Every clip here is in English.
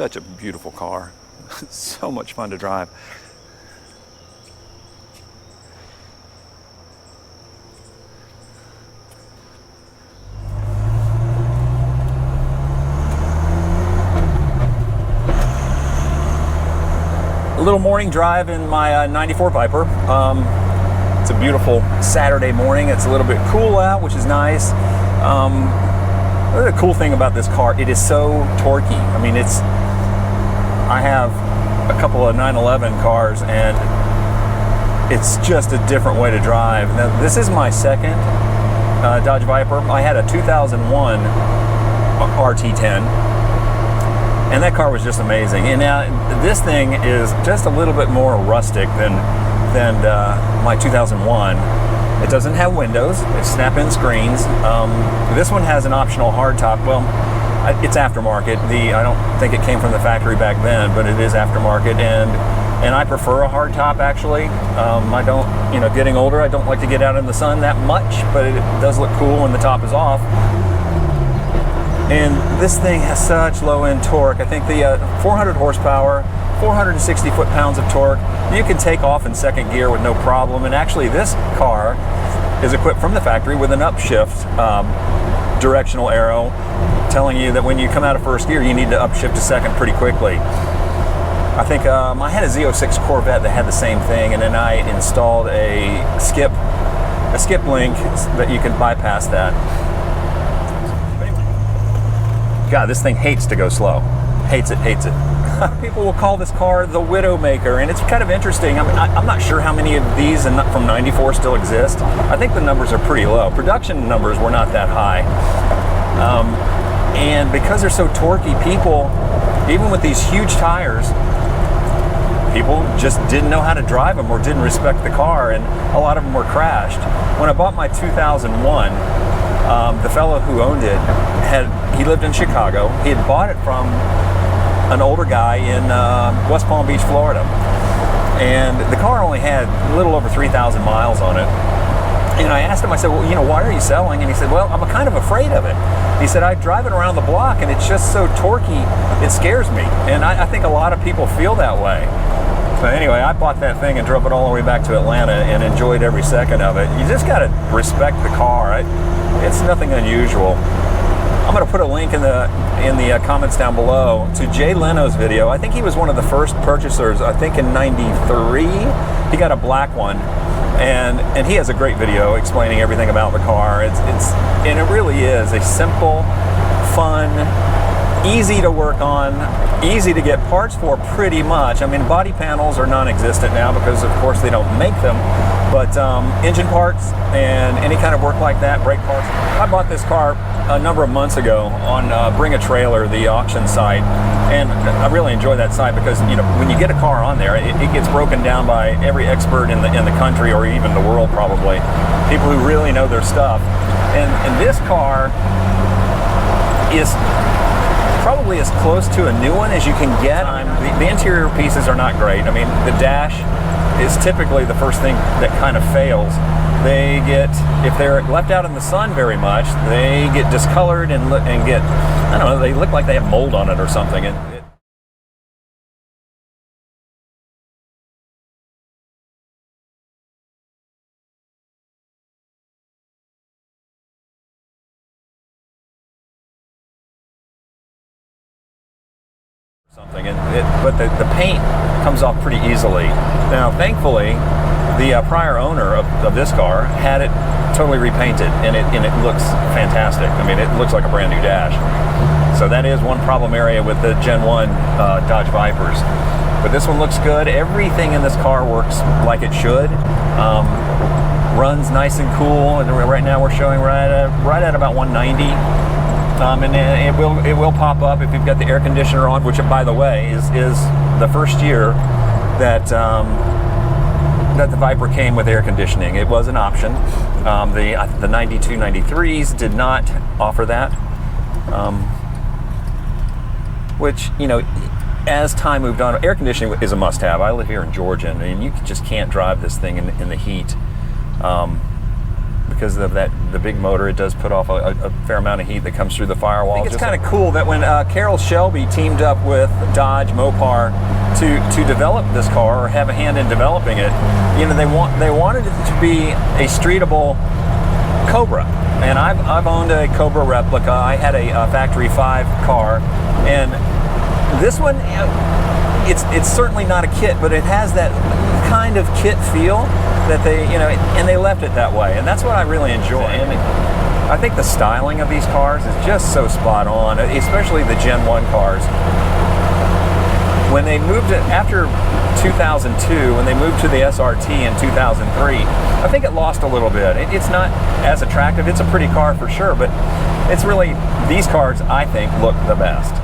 such a beautiful car. So much fun to drive. A little morning drive in my 94 Viper. It's a beautiful Saturday morning. It's a little bit cool out, which is nice. The cool thing about this car, it is so torquey. I mean, I have a couple of 911 cars, and it's just a different way to drive. Now, this is my second Dodge Viper. I had a 2001 RT10, and that car was just amazing. And now this thing is just a little bit more rustic than my 2001. It doesn't have windows, it's snap-in screens. This one has an optional hardtop. Well, it's aftermarket. I don't think it came from the factory back then, but it is aftermarket, and I prefer a hardtop actually. I don't, getting older, I don't like to get out in the sun that much, but it does look cool when the top is off. And this thing has such low end torque. I think the 400 horsepower, 460 foot-pounds of torque, you can take off in second gear with no problem. And actually this car is equipped from the factory with an upshift directional arrow, telling you that when you come out of first gear, you need to upshift to second pretty quickly. I think I had a Z06 Corvette that had the same thing, and then I installed a skip link that you can bypass that. God, this thing hates to go slow. Hates it. People will call this car the Widowmaker, and it's kind of interesting. I mean, I'm not sure how many of these from 94 still exist. I think the numbers are pretty low. Production numbers were not that high. And because they're so torquey, people, even with these huge tires, people just didn't know how to drive them or didn't respect the car, and a lot of them were crashed. When I bought my 2001, the fellow who owned it, he lived in Chicago. He had bought it from an older guy in West Palm Beach, Florida. And the car only had a little over 3,000 miles on it. And I asked him, I said, well, why are you selling? And he said, well, I'm kind of afraid of it. He said, I drive it around the block and it's just so torquey, it scares me. And I think a lot of people feel that way. So anyway, I bought that thing and drove it all the way back to Atlanta and enjoyed every second of it. You just got to respect the car. It's nothing unusual. I'm going to put a link in the comments down below to Jay Leno's video. I think he was one of the first purchasers. I think in '93, he got a black one, and he has a great video explaining everything about the car. And it really is a simple, fun, easy to work on, easy to get parts for pretty much. I mean, body panels are non-existent now because of course they don't make them, but engine parts and any kind of work like that, brake parts. I bought this car a number of months ago on Bring a Trailer, the auction site, and I really enjoy that site because when you get a car on there, it gets broken down by every expert in the country or even the world probably, people who really know their stuff. And this car is probably as close to a new one as you can get. The interior pieces are not great. I mean, the dash is typically the first thing that kind of fails. They get, if they're left out in the sun very much, they get discolored and get, I don't know, they look like they have mold on it or something. But the paint comes off pretty easily. Now, thankfully, the prior owner of this car had it totally repainted, and it looks fantastic. I mean, it looks like a brand new dash. So that is one problem area with the Gen 1 Dodge Vipers. But this one looks good. Everything in this car works like it should. Runs nice and cool, and right now we're showing right at about 190. And it will pop up if you've got the air conditioner on, which, by the way, is the first year that the Viper came with air conditioning. It was an option. The 92, 93s did not offer that, which, as time moved on, air conditioning is a must-have. I live here in Georgia, and you just can't drive this thing in the heat. because of the big motor. It does put off a fair amount of heat that comes through the firewall. I think it's kind of cool that when Carroll Shelby teamed up with Dodge Mopar to develop this car, or have a hand in developing it, you know, they wanted it to be a streetable Cobra. And I've owned a Cobra replica. I had a Factory 5 car, and this one, it's certainly not a kit, but it has that kind of kit feel that they, you know, and they left it that way, and that's what I really enjoy. And I think the styling of these cars is just so spot on, especially the Gen 1 cars. When they moved it after 2002, when they moved to the SRT in 2003, I think it lost a little bit. It's not as attractive. It's a pretty car for sure, but it's really, these cars I think look the best.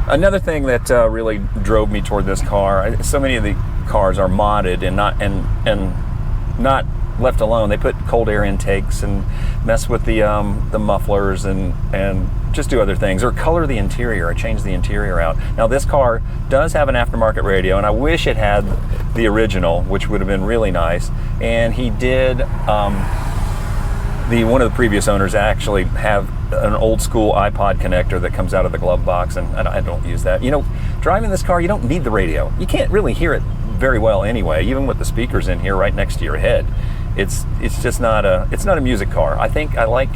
Another thing that really drove me toward this car, so many of the cars are modded and not left alone. They put cold air intakes and mess with the mufflers and just do other things, or color the interior. I changed the interior out. Now this car does have an aftermarket radio, and I wish it had the original, which would have been really nice. And he did, one of the previous owners actually have an old school iPod connector that comes out of the glove box, and I don't use that. You know, driving this car, you don't need the radio. You can't really hear it very well anyway, even with the speakers in here right next to your head. It's just not a music car. I think I like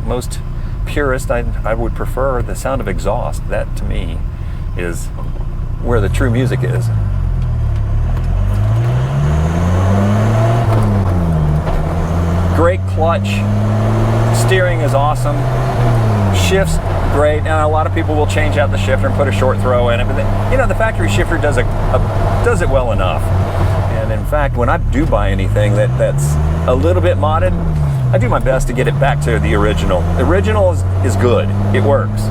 most purists, I would prefer the sound of exhaust. That to me is where the true music is. Great clutch, steering is awesome, shifts great. Now a lot of people will change out the shifter and put a short throw in it, but you know, the factory shifter does it well enough. And in fact, when I do buy anything that's a little bit modded, I do my best to get it back to the original. The original is good, it works.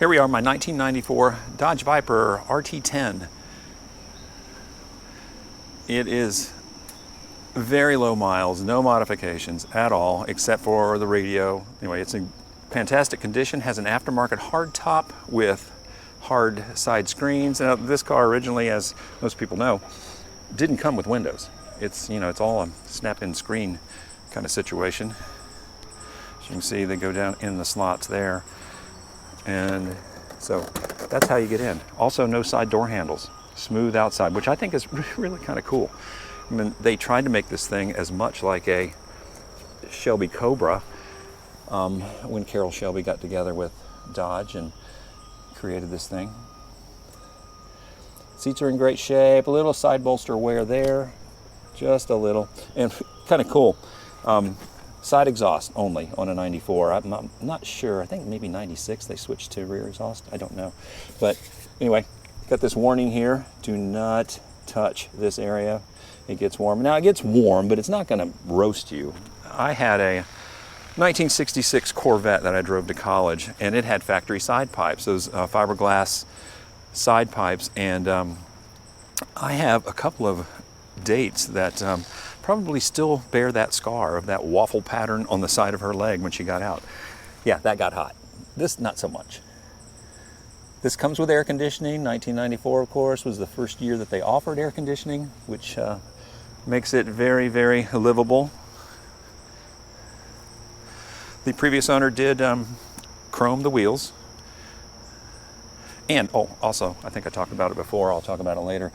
Here we are, my 1994 Dodge Viper RT10. It is very low miles, no modifications at all, except for the radio. Anyway, it's in fantastic condition, has an aftermarket hard top with hard side screens. Now, this car originally, as most people know, didn't come with windows. It's, you know, it's all a snap-in screen kind of situation. As you can see, they go down in the slots there. And so that's how you get in. Also, no side door handles, smooth outside, which I think is really kind of cool. I mean, they tried to make this thing as much like a Shelby Cobra when Carroll Shelby got together with Dodge and created this thing. Seats are in great shape, a little side bolster wear there, just a little, and kind of cool. Side exhaust only on a 94. I'm not sure, I think maybe 96 they switched to rear exhaust, I don't know. But anyway, got this warning here, do not touch this area. It gets warm. Now it gets warm, but it's not going to roast you. I had a 1966 Corvette that I drove to college, and it had factory side pipes, those fiberglass side pipes, and I have a couple of dates that probably still bear that scar of that waffle pattern on the side of her leg when she got out. Yeah, that got hot. This, not so much. This comes with air conditioning. 1994, of course, was the first year that they offered air conditioning, which makes it very, very livable. The previous owner did chrome the wheels. And, oh, also, I think I talked about it before, I'll talk about it later.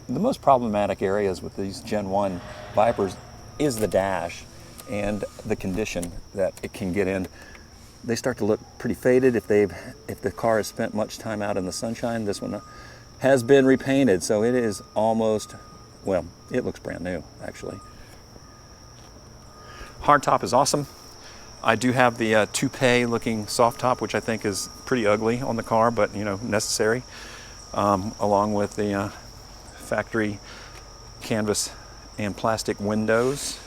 The most problematic areas with these Gen 1 Vipers is the dash and the condition that it can get in. They start to look pretty faded if the car has spent much time out in the sunshine. This one has been repainted, so it is almost, well, it looks brand new, actually. Hardtop is awesome. I do have the toupee looking soft top, which I think is pretty ugly on the car, but you know, necessary, along with the factory canvas and plastic windows.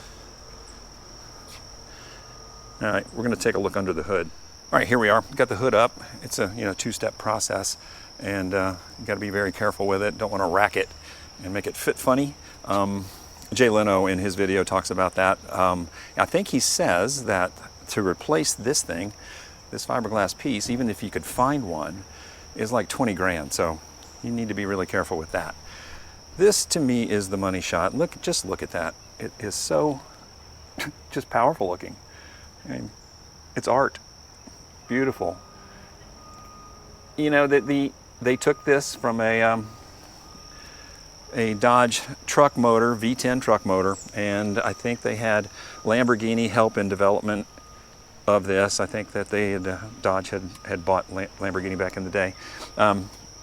All right, we're going to take a look under the hood. All right, here we are. Got the hood up. It's a two-step process, and you got to be very careful with it. Don't want to rack it and make it fit funny. Jay Leno in his video talks about that. I think he says that to replace this thing, this fiberglass piece, even if you could find one, is like 20 grand. So you need to be really careful with that. This to me is the money shot. Just look at that. It is so just powerful looking. I mean, it's art. Beautiful. You know that they took this from a Dodge truck motor, V10 truck motor, and I think they had Lamborghini help in development of this. I think that Dodge had bought Lamborghini back in the day,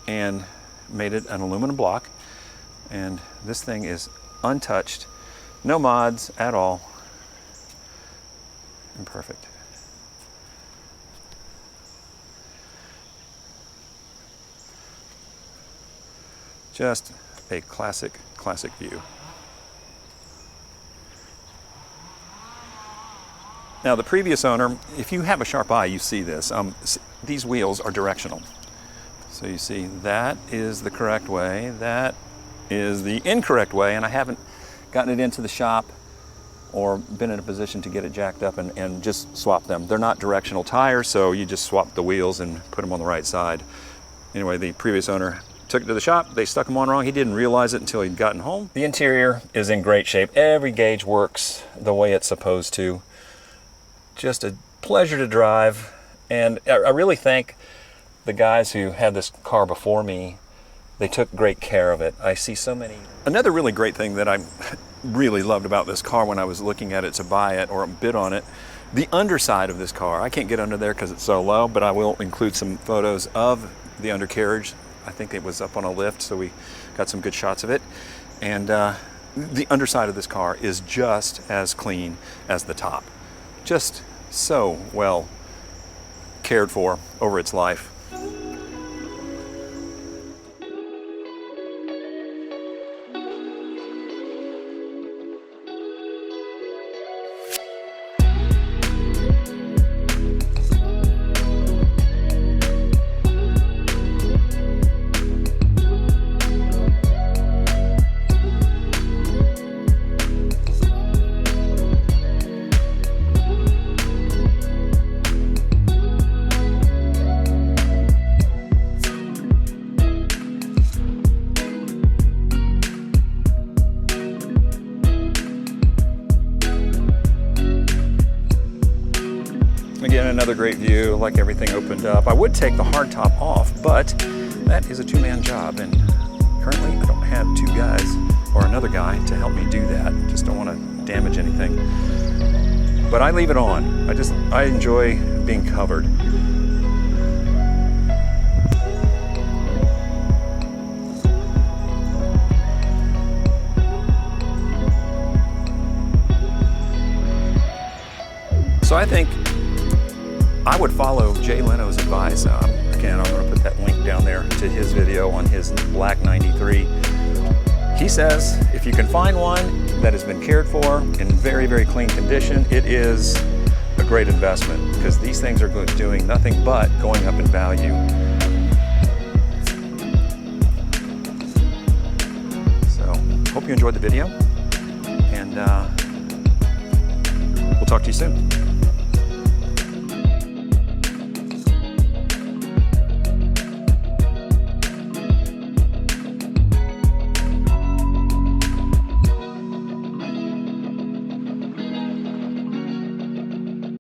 and made it an aluminum block. And this thing is untouched, no mods at all, and perfect. Just a classic view. Now the previous owner, if you have a sharp eye, you see this. These wheels are directional. So you see that is the correct way, that is the incorrect way, and I haven't gotten it into the shop or been in a position to get it jacked up and just swap them. They're not directional tires, so you just swap the wheels and put them on the right side. Anyway, the previous owner took it to the shop, they stuck them on wrong. He didn't realize it until he'd gotten home. The interior is in great shape. Every gauge works the way it's supposed to. Just a pleasure to drive, and I really thank the guys who had this car before me. They took great care of it. I see so many. Another really great thing that I really loved about this car when I was looking at it to buy it or bid on it, the underside of this car. I can't get under there because it's so low, but I will include some photos of the undercarriage. I think it was up on a lift, so we got some good shots of it. And the underside of this car is just as clean as the top. Just so well cared for over its life. Again, another great view, like everything opened up. I would take the hardtop off, but that is a two-man job, and currently I don't have two guys or another guy to help me do that. Just don't want to damage anything. But I leave it on. I enjoy being covered. So I think I would follow Jay Leno's advice. Again, I'm going to put that link down there to his video on his black 93. He says if you can find one that has been cared for in very, very clean condition, it is a great investment because these things are doing nothing but going up in value. So, hope you enjoyed the video, and we'll talk to you soon.